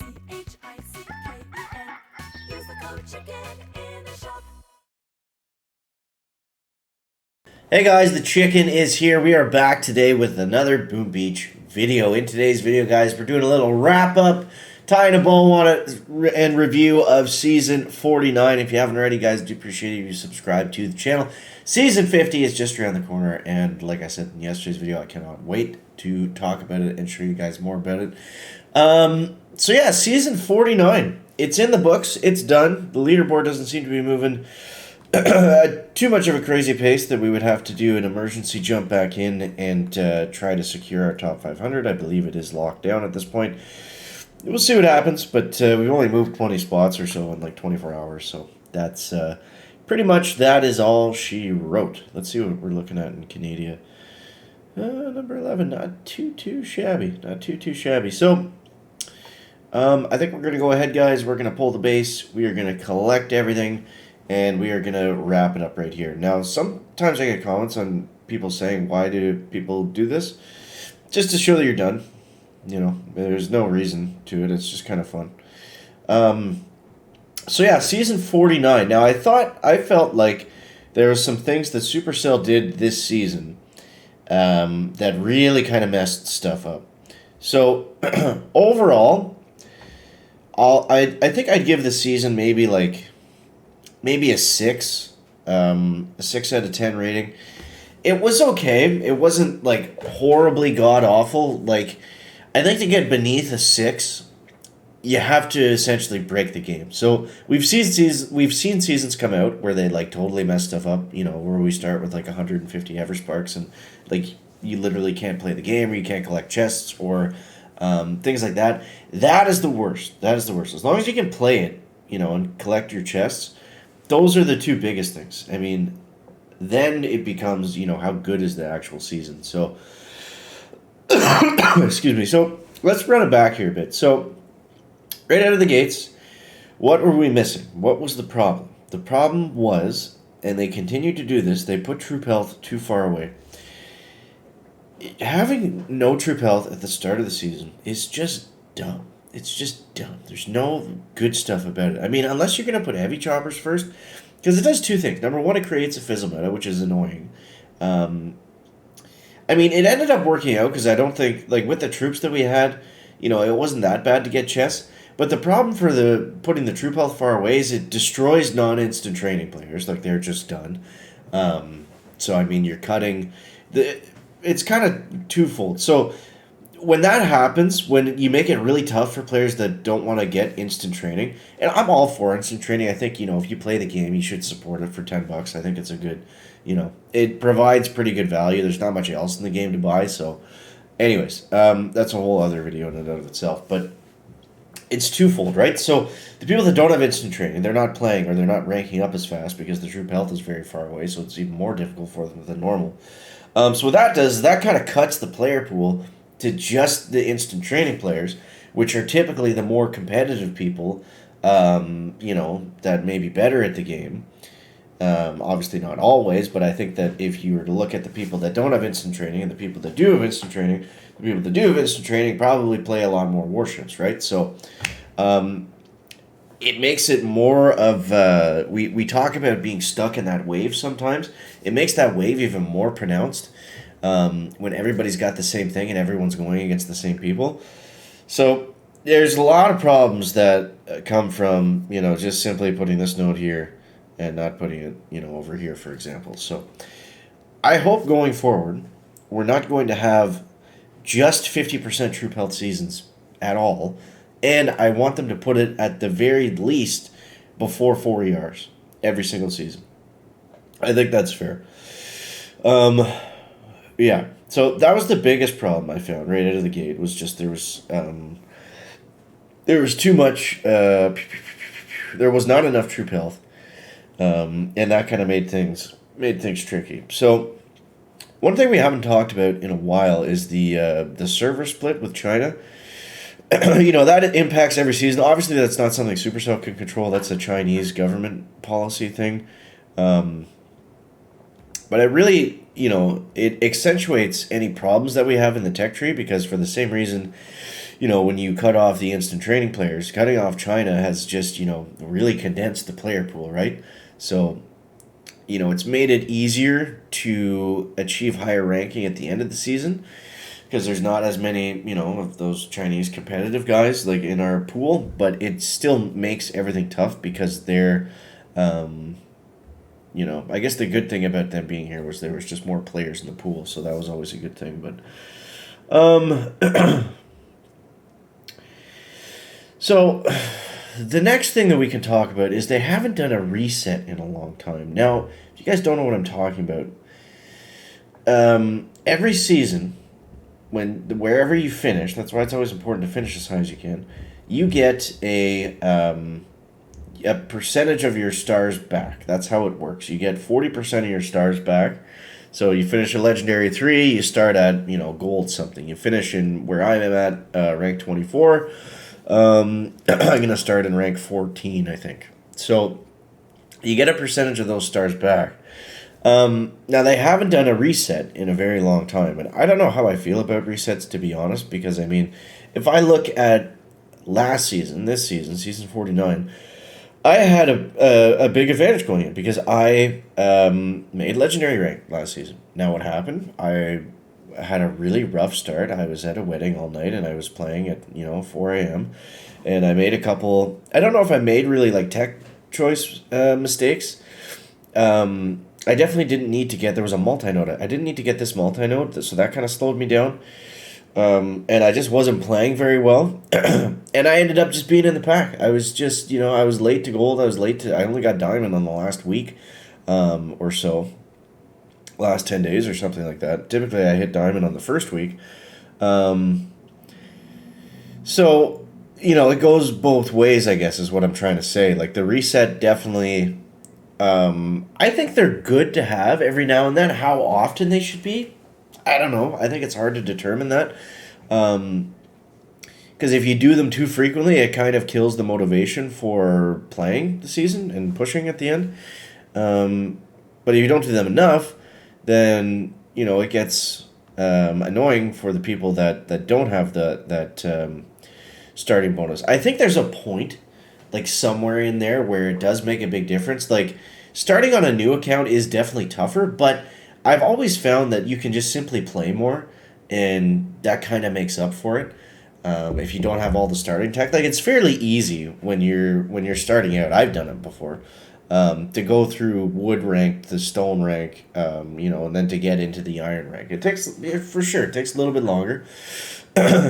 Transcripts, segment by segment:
Use the code CHICKEN in the shop. Hey guys, the chicken is here. We are back today with another Boom Beach video. In today's video, guys, we're doing a little wrap up, tying a bow on it, and review of season 49. If you haven't already, guys, I do appreciate if you subscribe to the channel. Season 50 is just around the corner, and like I said in yesterday's video, I cannot wait to talk about it and show you guys more about it. So yeah, season 49. It's in the books. It's done. The leaderboard doesn't seem to be moving too much of a crazy pace that we would have to do an emergency jump back in and try to secure our top 500. I believe it is locked down at this point. We'll see what happens, but we've only moved 20 spots or so in like 24 hours, so that's pretty much that is all she wrote. Let's see what we're looking at in Canada. Number 11, not too shabby, not too shabby. So I think we're going to go ahead, guys. We're going to pull the base. We are going to collect everything. And we are going to wrap it up right here. Now, sometimes I get comments on people saying, why do people do this? Just to show that you're done. You know, there's no reason to it. It's just kind of fun. So, yeah, season 49. Now, I felt like there were some things that Supercell did this season that really kind of messed stuff up. So, overall, I think I'd give the season maybe a 6, a 6 out of 10 rating. It was okay. It wasn't like horribly god awful. Like, I think to get beneath a 6, you have to essentially break the game. So we've seen seasons come out where they like totally mess stuff up. You know, where we start with like 150 Ever Sparks and like you literally can't play the game or you can't collect chests or things like that. That is the worst. That is the worst. As long as you can play it, you know, and collect your chests. Those are the two biggest things. I mean, then it becomes, you know, how good is the actual season. So, excuse me. So, let's run it back here a bit. So, right out of the gates, what were we missing? What was the problem? The problem was, and they continued to do this, they put troop health too far away. Having no troop health at the start of the season is just dumb. It's just dumb. There's no good stuff about it. I mean, unless you're going to put heavy choppers first, because it does two things. Number one, it creates a fizzle meta, which is annoying. I mean, it ended up working out because I don't think, like, with the troops that we had, you know, it wasn't that bad to get chests. But the problem for putting the troop health far away is it destroys non-instant training players. Like, they're just done. So, I mean, you're cutting... It's kind of twofold. So... when that happens, when you make it really tough for players that don't want to get instant training, and I'm all for instant training. I think, you know, if you play the game, you should support it for $10. I think it's a good, you know, it provides pretty good value. There's not much else in the game to buy. So, anyways, that's a whole other video in and of itself. But it's twofold, right? So the people that don't have instant training, they're not playing or they're not ranking up as fast because the troop health is very far away. So it's even more difficult for them than normal. So what that does is that kind of cuts the player pool to just the instant training players, which are typically the more competitive people, you know, that may be better at the game. Obviously not always, but I think that if you were to look at the people that don't have instant training and the people that do have instant training, the people that do have instant training probably play a lot more warships, right? So it makes it more of, we talk about being stuck in that wave sometimes. It makes that wave even more pronounced. When everybody's got the same thing and everyone's going against the same people. So there's a lot of problems that come from, you know, just simply putting this node here and not putting it, you know, over here, for example. So I hope going forward, we're not going to have just 50% troop health seasons at all. And I want them to put it at the very least before 4 ERs every single season. I think that's fair. Yeah, so that was the biggest problem I found right out of the gate. Was just there was too much. There was not enough troop health, and that kind of made things tricky. So one thing we haven't talked about in a while is the server split with China. You know, that impacts every season. Obviously, that's not something Supercell can control. That's a Chinese government policy thing. But it really, you know, it accentuates any problems that we have in the tech tree because for the same reason, when you cut off the instant training players, cutting off China has just, really condensed the player pool, right? So, it's made it easier to achieve higher ranking at the end of the season because there's not as many, of those Chinese competitive guys like in our pool, but it still makes everything tough because they're, I guess the good thing about them being here was there was just more players in the pool, so that was always a good thing. But, so the next thing that we can talk about is they haven't done a reset in a long time. Now, if you guys don't know what I'm talking about, every season, wherever you finish, that's why it's always important to finish as high as you can. You get a percentage of your stars back. That's how it works. You get 40% of your stars back. So you finish a legendary 3, you start at gold something. You finish in where I am at rank 24. I'm gonna start in rank 14, I think. So you get a percentage of those stars back. Now they haven't done a reset in a very long time, and I don't know how I feel about resets, to be honest, because if I look at last season, this season, season 49, I had a big advantage going in because I made legendary rank last season. Now what happened? I had a really rough start. I was at a wedding all night and I was playing at 4 a.m. and I made a couple. I don't know if I made really like tech choice mistakes. I definitely didn't need to get. There was a multi-node. I didn't need to get this multi-node, so that kind of slowed me down. And I just wasn't playing very well. And I ended up just being in the pack. I was just, I was late to gold. I only got diamond on the last week or so. Last 10 days or something like that. Typically, I hit diamond on the first week. So, it goes both ways, I guess, is what I'm trying to say. Like, the reset definitely... I think they're good to have every now and then. How often they should be, I don't know. I think it's hard to determine that. Because if you do them too frequently, it kind of kills the motivation for playing the season and pushing at the end. But if you don't do them enough, then, it gets annoying for the people that don't have that starting bonus. I think there's a point, like somewhere in there, where it does make a big difference. Like, starting on a new account is definitely tougher, but I've always found that you can just simply play more, and that kind of makes up for it. If you don't have all the starting tech, like it's fairly easy when you're starting out. I've done it before, to go through wood rank, the stone rank, and then to get into the iron rank. It takes for sure. It takes a little bit longer.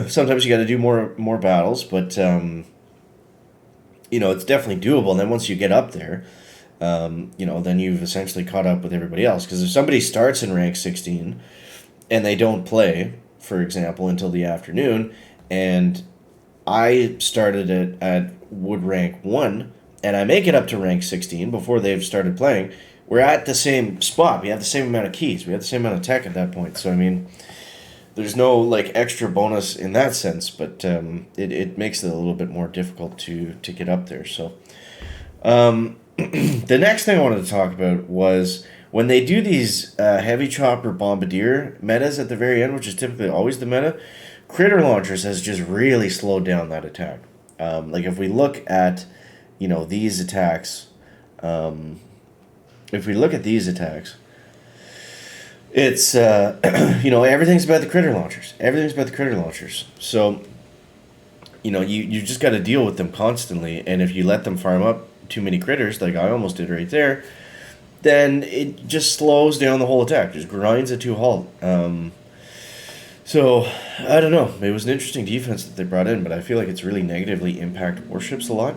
Sometimes you got to do more battles, but it's definitely doable. And then once you get up there, then you've essentially caught up with everybody else. Because if somebody starts in rank 16 and they don't play, for example, until the afternoon, and I started at wood rank 1, and I make it up to rank 16 before they've started playing, we're at the same spot. We have the same amount of keys. We have the same amount of tech at that point. So, there's no like extra bonus in that sense, but it makes it a little bit more difficult to get up there. So the next thing I wanted to talk about was when they do these heavy chopper bombardier metas at the very end, which is typically always the meta. Critter launchers has just really slowed down that attack. Like if we look at these attacks, it's everything's about the critter launchers. Everything's about the critter launchers. So you just got to deal with them constantly, and if you let them farm up too many critters, like I almost did right there, then it just slows down the whole attack. Just grinds it to a halt. So I don't know. It was an interesting defense that they brought in, but I feel like it's really negatively impacted warships a lot.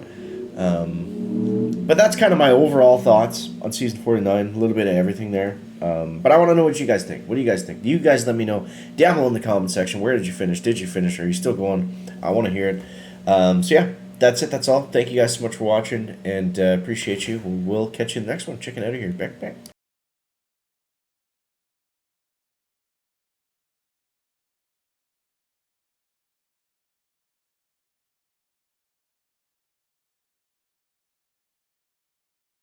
But that's kind of my overall thoughts on Season 49. A little bit of everything there. But I want to know what you guys think. What do you guys think? Do you guys let me know down below in the comment section. Where did you finish? Did you finish? Are you still going? I want to hear it. So yeah, that's it. That's all. Thank you guys so much for watching, and appreciate you. We'll catch you in the next one. Chicken out of here. Back.